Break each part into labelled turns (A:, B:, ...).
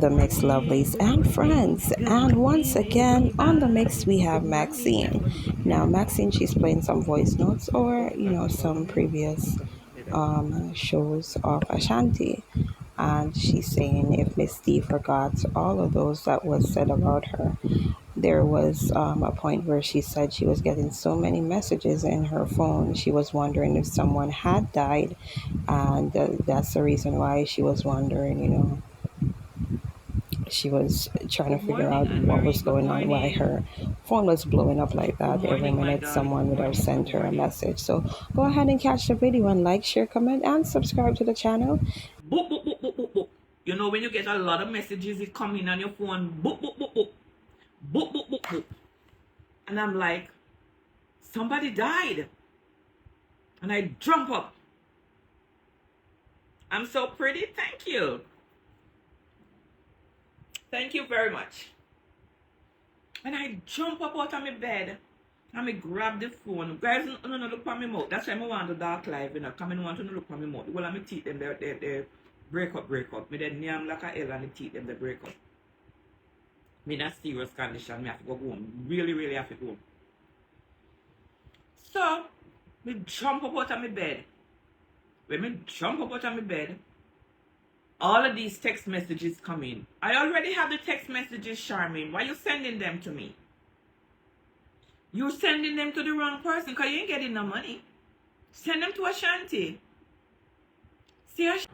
A: the mix, lovelies and friends. And once again, on the mix, we have Maxine. Now, Maxine, she's playing some voice notes or, some previous shows of Ashanti. And she's saying if Miss D forgot all of those that was said about her. There was a point where she said she was getting so many messages in her phone. She was wondering if someone had died, and that's the reason why she was wondering, she was trying to
B: Good
A: figure
B: morning,
A: out
B: Anne
A: what
B: Marie.
A: was
B: Good
A: going on, why
B: morning.
A: her phone was blowing up like
B: Good
A: that. Every
B: morning, my
A: minute,
B: darling.
A: someone
B: Good
A: would have
B: morning.
A: sent
B: Good
A: her a
B: morning.
A: message. So go ahead and catch the video and like, share, comment, and subscribe to the channel.
B: Boop, boop, boop, boop, boop, boop. You know when you get a lot of messages, it come in on your phone. Boop, boop, boop, boop. Boop, boop, boop, boop. And I'm like, somebody died. And I jump up. I'm so pretty. Thank you. Thank you very much. And I jump up out of my bed. And I grab the phone. Guys, no, look at my mouth. That's why I want the dark live, Come and want to look at my mouth. Well, my teeth, them, they break up. Me then name like a hell and the teeth, them, they break up. Me in a serious condition. Me have to go home. Really have to go home. So, me jump up out of my bed. When me jump up out of my bed, all of these text messages come in. I already have the text messages, Charmaine. Why you sending them to me? You sending them to the wrong person because you ain't getting no money. Send them to Ashanti. See Ashanti.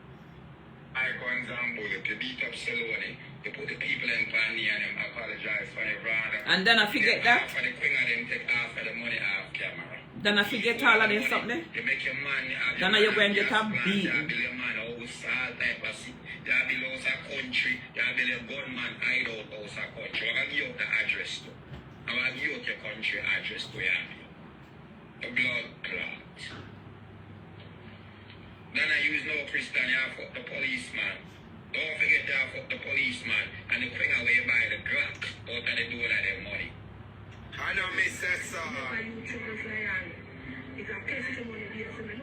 C: I, for example, if you beat up Saloni, you put the people in Pani and them apologize for the brother.
B: And then I forget that.
C: Half of the queen of them take half of the money off camera.
B: Then I forget all of this something.
C: You make your money.
B: Then you're going to get a beating.
C: You build your man house, all type of shit. You build house a country. You build your gunman hideout house a country. I'm going to give you the address to. I'm going to give you your country address to you. The blood clot. Then I use no Christian, you have fuck the policeman. Don't forget you have fuck the policeman and the queen away by the Glock out of the door of their money. I don't miss that song.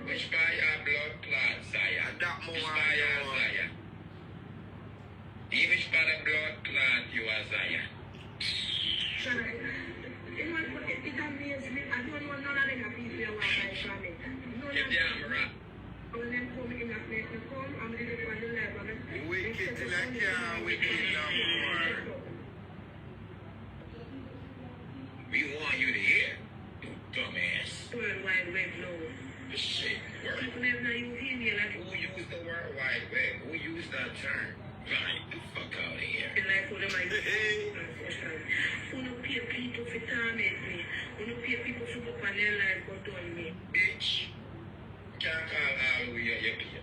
C: Which by your blood clot, Zaya? That more which by your Zaya? Which by the blood clot you are Zaya? It amazes me. I don't know none of them people you want to from it. Get down, rap. When them come in and make me come, I'm going to do the level. Wicked till I can't, wicked no more. We want you to hear, you dumbass. World Wide Web, no. The shit, people never use email. Who used the World Wide Web? Who used that term? Right, the fuck out of here. Like who them I who no pay people for torment me? Who no pay people for put on their life go down me? Bitch. Can't call all who you pay.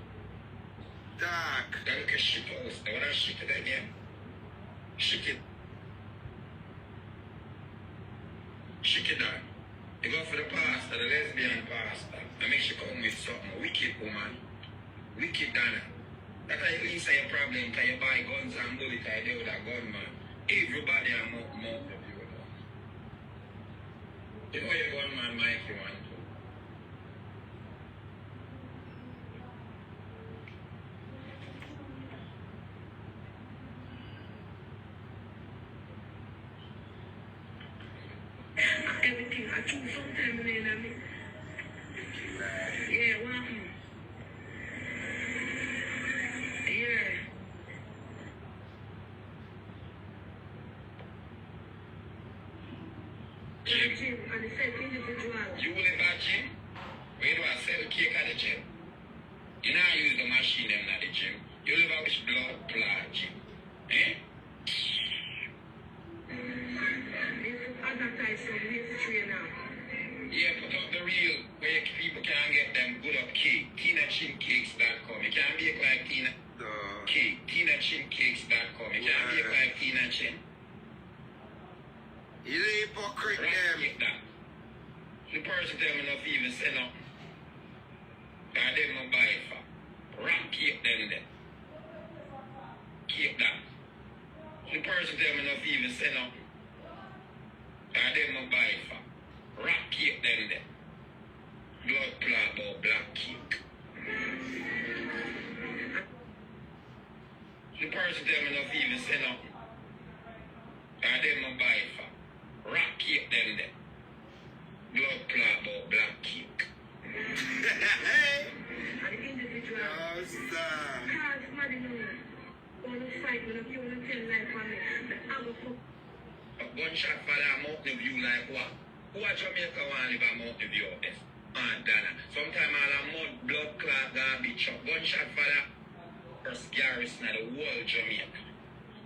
C: Dark. Then look at shit house. Now when I shit it again. Shit it. Shit it down. You go for the pastor, the lesbian pastor. And make sure come with something. Wicked woman. Wicked Dana. That's at least a problem. Can you buy guns and bullets? I deal with a gunman. Everybody are more of you. You know your gunman might you want to. Everything I choose sometime in me. Yeah, what happened? Yeah. Gym and the same individual. You will live at gym? Where do I sell cake at the gym? You not use the machine them at the gym. You live out with blood clot gym. Eh? Advertise some real trainer. Yeah, put up the real where people can get them good up cake. TinaChinCakes.com. You can't bake like Tina Cake. TinaChinCakes.com. You can't bake like Tina Chin. You the hypocrite them. That. The person tell me not even say nothing. I didn't buy it for. Rock keep them there. Keep that. The person tell me not even say nothing. I didn't buy it for. Rock keep them there. Blood clot or black cake. The person tell me not even say Who a Jamaica want live a Mountain View out there? And Dana. Sometimes all a mud, blood clot, garbage truck. Gunshot for the first garrison of the whole Jamaica.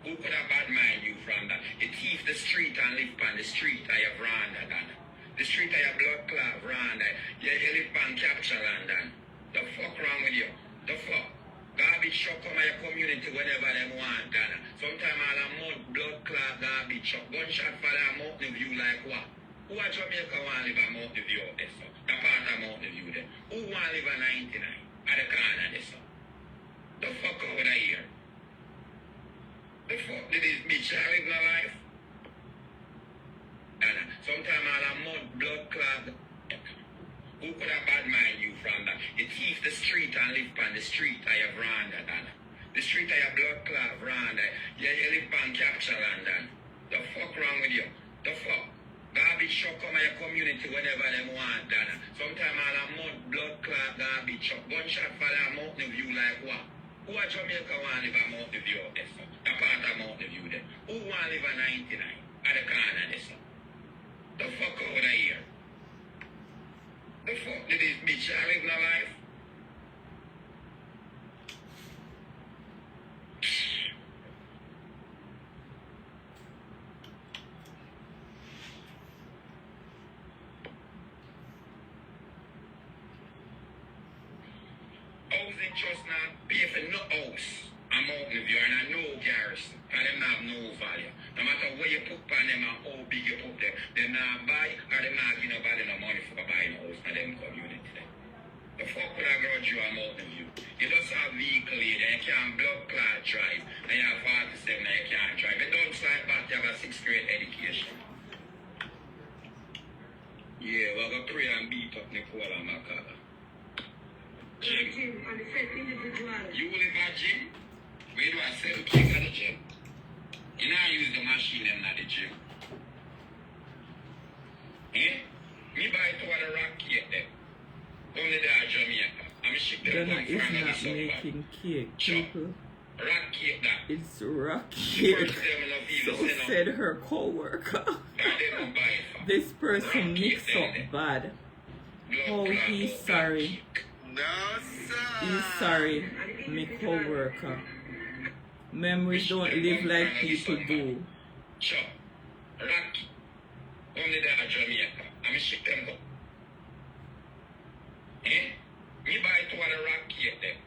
C: Who could have bad mind you from that? You thief the street and live on the street of your veranda, Dana. The street of your blood clot veranda. You live on capture land, Dana. The fuck wrong with you? The fuck? Garbage truck come to your community whenever they want, Dana. Sometimes all a mud, blood clot, garbage truck. Gunshot for the Mountain View like what? Who a Jamaica want live a Mountain View out there, so? The part of Mountain View there. Who want live a 99 at the corner there, so? The fuck out of here? The fuck did this bitch live no life? And sometimes all a mud, blood clot. Who could have bad mind you from that? You thief the street and live on the street of your veranda, Dana. The street of your blood clot veranda. You live on capture land, Dana. The fuck wrong with you? The fuck? Garbage truck come to your community whenever they want, Dana. Sometimes all a mud, blood clot, garbage truck. Gunshot for the Mountain View like what? Who a Jamaica want live a Mountain View out there, so? The part of Mountain View there. Who want live a 99 at the corner there, so? The fuck out of here? The fuck did this bitch live no life? Housing trust now pay for no house. I'm Mountain View and I know garrison. And them not have no value. No matter where you put on them and how big you put them, they not buy or they not give nobody no money for buying a house for them community. The fuck would I grudge you a Mountain View? You just have vehicle here, you can't blood clot drive. And you have 47 and you can't drive. You don't slide back, you have a 6th grade education. Yeah, we're going to pray and beat up Nicole and Macala. Gym. And the first individual. You live at gym? Where do I sell cake at the gym? You know I use the machine them at the gym. Eh? Me buy it over the rock cake there. Only there at Jamaica. I'm ship them
B: Dana
C: from
B: is
C: France
B: not making cake, people.
C: Rock cake that.
B: It's rock
C: The
B: cake.
C: first them enough even
B: So
C: send up.
B: said her co-worker.
C: And they don't buy it for.
B: This person
C: Rock
B: mix
C: cake
B: up
C: them
B: bad.
C: there.
B: Oh,
C: Blood
B: he's
C: clot,
B: sorry.
C: cake.
D: No, sir.
B: He's sorry, my co-worker. Memories don't live like people do.
C: Sure. Rock. Only there at Jamaica. I'm ship them go. Eh? Me buy it over the rock cake there.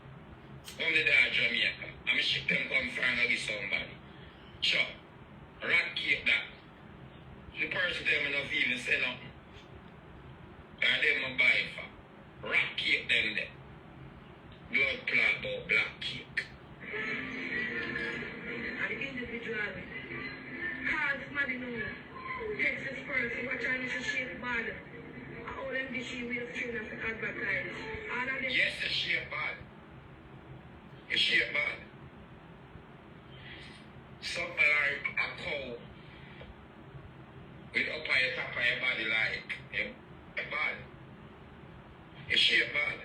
C: Only there at Jamaica. I'm ship them come from and give somebody. Sure. Rock cake that. The person them enough even say nothing. And them buy it for. Rock cake them there. Blood clot or black cake.
E: An individual calls money no. Text this person, watch on this shit bad. All them this she will train us to advertise. All of them.
C: Yes, it's shit bad. It's shit bad. Something like a cow with up on your top of your body like a bad. It's shit bad.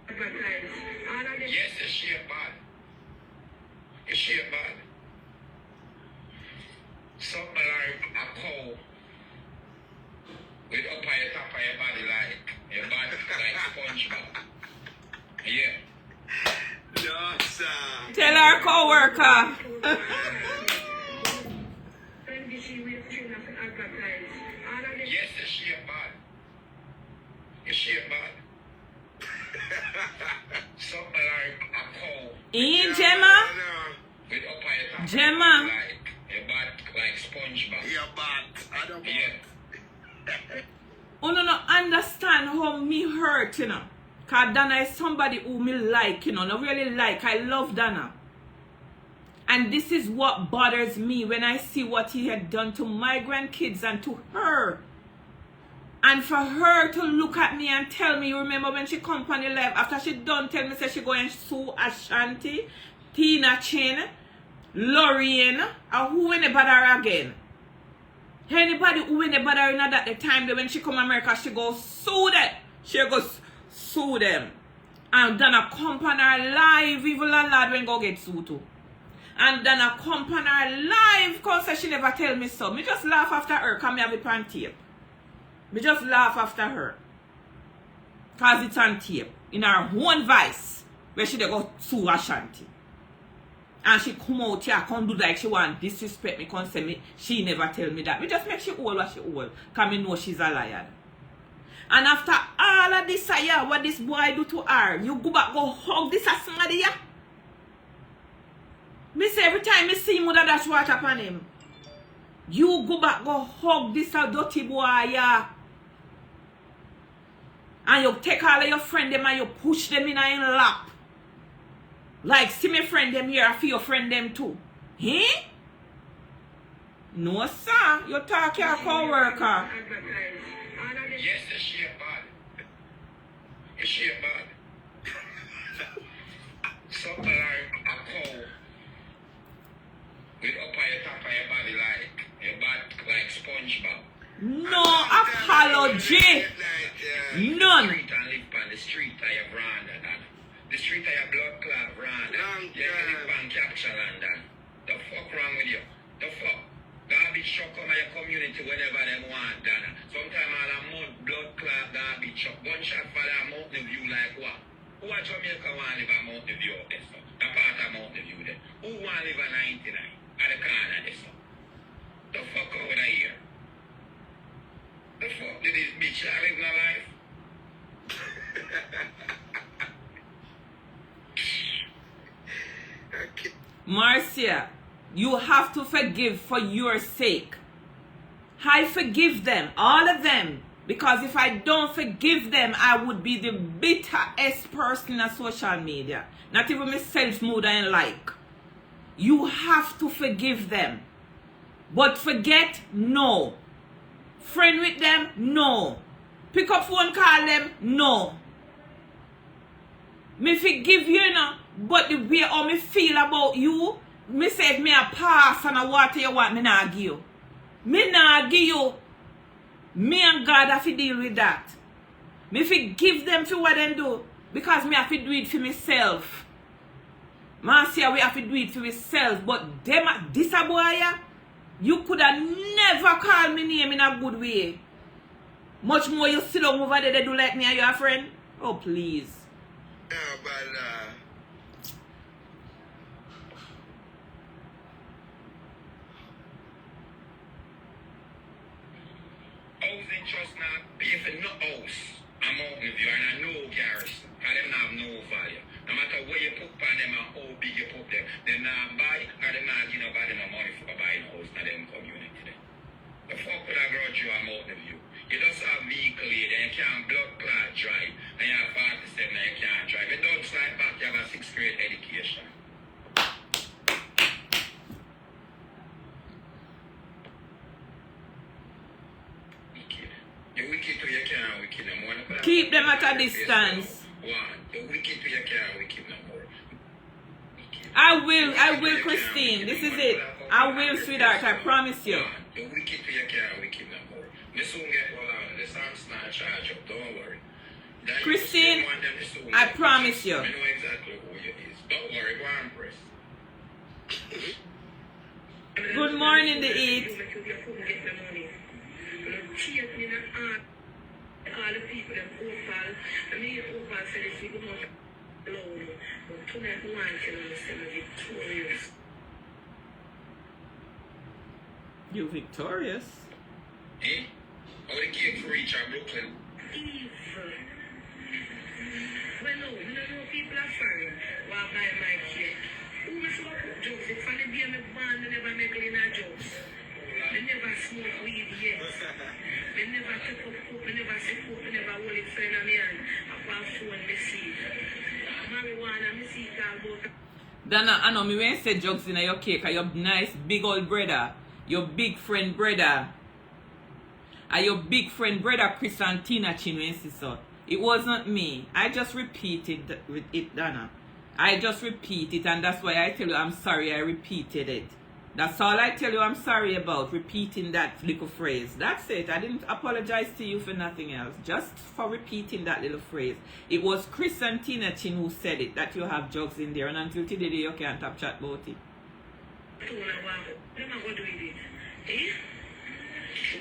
E: Advertise. All of them.
C: Yes, it's shit bad. It's shit bad. Something like a cow with up on your top of your body like your body like SpongeBob. Yeah.
D: No, sir.
B: Tell our co-worker.
E: Them this she will train us to advertise. All of them.
C: Yes, it's shit bad. It's shit bad. Something like a cow
B: In Gemma?
C: with up on your top of
B: Gemma.
C: your body like your body like SpongeBob.
D: You're bad. I don't
C: Yeah.
B: Oh no, understand how me hurt, you know. Cause Dana is somebody who me like, you know, not really like. I love Dana. And this is what bothers me when I see what he had done to my grandkids and to her. And for her to look at me and tell me, you remember when she come on the live, after she done tell me say she go and sue Ashanti, Tina Chin, Lorraine, or who in the bother again. Anybody who in the bother in at the time that when she come America, she go sue them. She goes sue them. And Dana come on her live, evil and lad when go get sued too. And then I come on her live cause she never tell me so. Me just laugh after her because me have it on tape. Me just laugh after her. Cause it's on tape. In her own voice. Where she dey go sue Ashanti. And she come out here, come do like she want disrespect me, come say me, she never tell me that. Me just make she old what she old. Cause me know she's a liar. And after all of this what this boy do to her, you go back go hug this as somebody here. Me say every time me see him with dash water upon him. You go back go hug this a dirty boy here. And you take all of your friend them and you push them in your lap. Like, see me friend them here, I feel your friend them too. Eh? No, sir. You talk your co-worker.
C: Yes, she a bad. Is she a bad? Something like a cow with up on your top of your body like your body like SpongeBob.
B: No apology. None.
C: Street and live on the street of your brand and that. The street of your blood clot brand. You can live on capture land and the fuck wrong with you? The fuck? Garbage truck come to your community whenever they want done. Sometimes all a month blood clot garbage truck. Gunshot for that Mountain View like what? Who at Jamaica want to live at Mountain View up there, so? That part of Mountain View there. Who want to live at 99? At the corner there, so? The fuck over here? The fuck did this bitch live my life?
B: Marcia, you have to forgive for your sake. I forgive them, all of them. Because if I don't forgive them, I would be the bitterest person on social media. Not even myself mood I like. You have to forgive them. But forget, no. Friend with them, no. Pick up phone, call them, no. Me forgive you, you know. But the way how me feel about you, me say if me a pass and a water you want, me not give you. Me not give you. Me and God have to deal with that. Me forgive them for what they do. Because me have to do it for myself. Marcia, we have to do it for myself. But them, this a boy, you could have never called me name in a good way. Much more you sit down over there, they do like me and your friend. Oh, please.
D: Yeah, but
C: Housing trust now pay for no house. I'm out with you and I know garrison. And them have no value. No matter where you put on them and how big you put them, they not buy or they not give nobody no money for buying a house in them community there. The fuck would I grudge you I'm out with you? You just have vehicle here, then you can't blood clot drive. And you have 47 and you can't drive. You don't slide back, you have a 6th grade education. You wicked to you can't wicked no more.
B: Keep them at a distance.
C: One, you wicked to you can't wicked no more.
B: I will, Christine. This is it. I will, sweetheart. I promise you.
C: You wicked to you can't wicked no more. Me soon get all out. The son's not charge up. Don't worry.
B: Christine, I promise you.
C: I know exactly who you is. Don't worry, go and press.
B: Good morning, the eat.
E: All the people that Opal, I mean Opal said it's good enough alone, but tonight one can understand victorious.
B: You victorious?
C: Eh? How the cake for reach out Brooklyn?
E: Evil. Well, no, you know people are foreign. While buy my cake. Who was so jokes? If I didn't be a band, they never make any jokes. They never smoke weed yet. They never take up coke, they never see coke, they never hold it friend of me and apart phone me see. Marijuana, me see it all about.
B: Dana, I know me when say jokes in your cake, your nice big old brother, your big friend brother, and your big friend brother Chris and Tina Chinwensi so. It wasn't me. I just repeated it, Dana. I just repeat it, and that's why I tell you I'm sorry I repeated it. That's all I tell you I'm sorry about, repeating that little phrase. That's it. I didn't apologize to you for nothing else. Just for repeating that little phrase. It was Chris and Tina Chin who said it, that you have jokes in there. And until today you can't have chat about it.
E: Them are going to do it. Eh?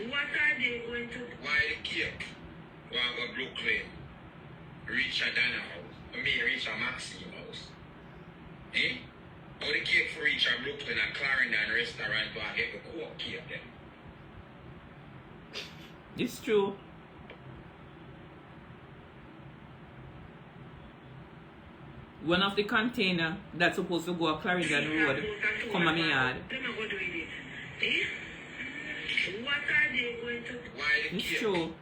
E: What are they going to?
C: Why the cake? Why go Brooklyn? Reach a Dana house. I mean, reach a Maxine house. Eh? How the cake for reach a Brooklyn and Clarendon restaurant to get the cook cake then?
B: It's true. One of the container that's supposed to go up Clarendon Road come on my yard.
E: Them are going to do it. Eh? What are they going to?
C: Why the
B: It's
C: cake?
B: true.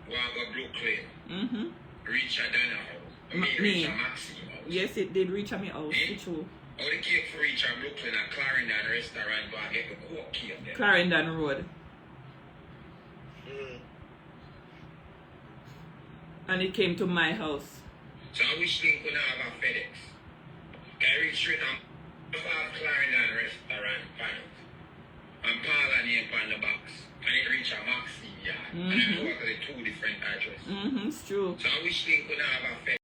C: Why go Brooklyn?
B: Mm-hmm.
C: Reach a Dana house. I mean, reach a Maxine house.
B: Yes, it did reach at my house. It's true.
C: How the cake for reach a Brooklyn and Clarendon restaurant to get the cook cake then?
B: Clarendon Road. And it came to my house.
C: So I wish they could have a FedEx. Can I reach straight and Clarendon restaurant pan it. And Paula name on the box. And it reach a Maxine yard. And I work at the two different addresses.
B: Mm-hmm, it's true.
C: So I wish they could have a FedEx.